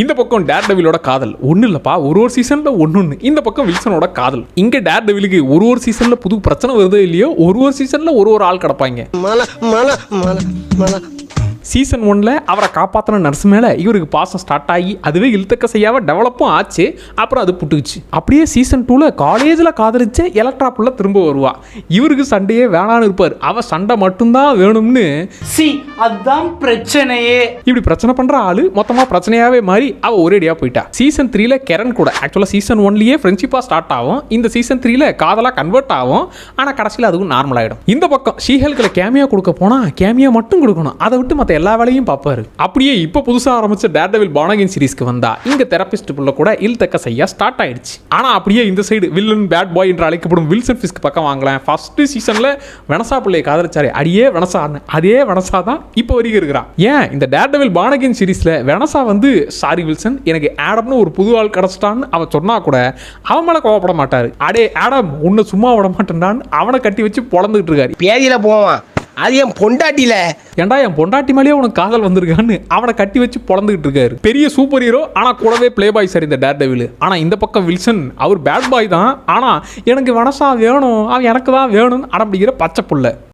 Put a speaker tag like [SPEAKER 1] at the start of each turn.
[SPEAKER 1] இந்த பக்கம் டேர் டெவிலோட காதல் ஒன்றும் இல்லப்பா, ஒரு சீசன்ல ஒன்று. இந்த பக்கம் வில்சனோட காதல். இங்க டேர் டெவிலுக்கு ஒரு சீசன்ல புது பிரச்சனை வருதோ இல்லையோ, ஒரு சீசன்ல ஒரு ஆள் கிடப்பாங்க. சீசன் 1ல் அவரை காப்பாற்றின நர்ஸ் மேலே இவருக்கு பாசம் ஸ்டார்ட் ஆகி அதுவே இழுத்தக்க செய்யாம டெவலப்பும் ஆச்சு. அப்புறம் அது புட்டுக்குச்சு. அப்படியே சீசன் 2ல் காலேஜில் காதலிச்ச எலக்ட்ரா புள்ள திரும்ப வருவா. இவருக்கு சண்டையே வேணான்னு இருப்பார். அவ சண்டை மட்டும்தான் வேணும்னு
[SPEAKER 2] அதுதான் பிரச்சனையே.
[SPEAKER 1] இப்படி பிரச்சனை பண்ற ஆளு மொத்தமா பிரச்சனையாவே மாறி அவ ஒரேடியா போயிட்டா. சீசன் 3ல கெரன் கூட ஆக்சுவலா சீசன் 1லயே ஃப்ரெண்ட்ஷிப்பா ஸ்டார்ட் ஆகும். இந்த சீசன் 3ல காதலா கன்வெர்ட் ஆகும். ஆனா கடைசியில் அதுவும் நார்மல் ஆயிடும். இந்த பக்கம் ஷீஹல்களை கேமியா கொடுக்க போனா கேமியா மட்டும் கொடுக்கணும், அதை விட்டு மற்ற எல்லா வேலையும் பார்ப்பாரு. அப்படியே இப்ப புதுசா ஆரம்பிச்ச டேர்டெவில் பானகின் சீரிஸ்க்கு வந்தா இங்க தெரபிஸ்ட் புள்ள கூட இல்தக்க செய்ய ஸ்டார்ட் ஆயிடுச்சு. ஆனா அப்படியே இந்த சைடு வில்லன் பேட் பாய் என்று அழைக்கப்படும் வில்சன் ஃபிஸ்க் பக்கம் வாங்கலாம். ஃபர்ஸ்ட் சீசன்ல வெனசா பிள்ளையை காதலிச்சாரு. அடியே வெனசான்னு அதே வெனசா தான் இப்போ வரைக்கும் இருக்கிறான். ஏன் இந்த டேர்டெவில் பானகின் சீரிஸ்ல வெனசா வந்து சாரி வில்சன் எனக்கு ஆடம்னு ஒரு புது ஆள் கிடைச்சிட்டான்னு அவன் சொன்னா கூட அவன் மேல கோவப்பட மாட்டாரு. அடே ஆடம் உன்னை சும்மா விட மாட்டேன்டான்னு அவனை கட்டி வச்சு பொழந்துட்டு இருக்காரு.
[SPEAKER 3] பேதியில போவான். அது என் பொண்டாட்டில
[SPEAKER 1] ஏண்டா என் பொண்டாட்டி மேலேயே உனக்கு காதல் வந்திருக்கான்னு அவனை கட்டி வச்சு பொழந்துகிட்டு இருக்காரு. பெரிய சூப்பர் ஹீரோ, ஆனா கூடவே பிளே பாய் சார் இந்த டேர் டெவில். ஆனா இந்த பக்கம் வில்சன் அவர் பேட் பாய் தான், ஆனா எனக்கு வெனசா வேணும், அவன் எனக்கு தான் வேணும்னு அடம்பிடிக்கிற பச்சை புள்ள.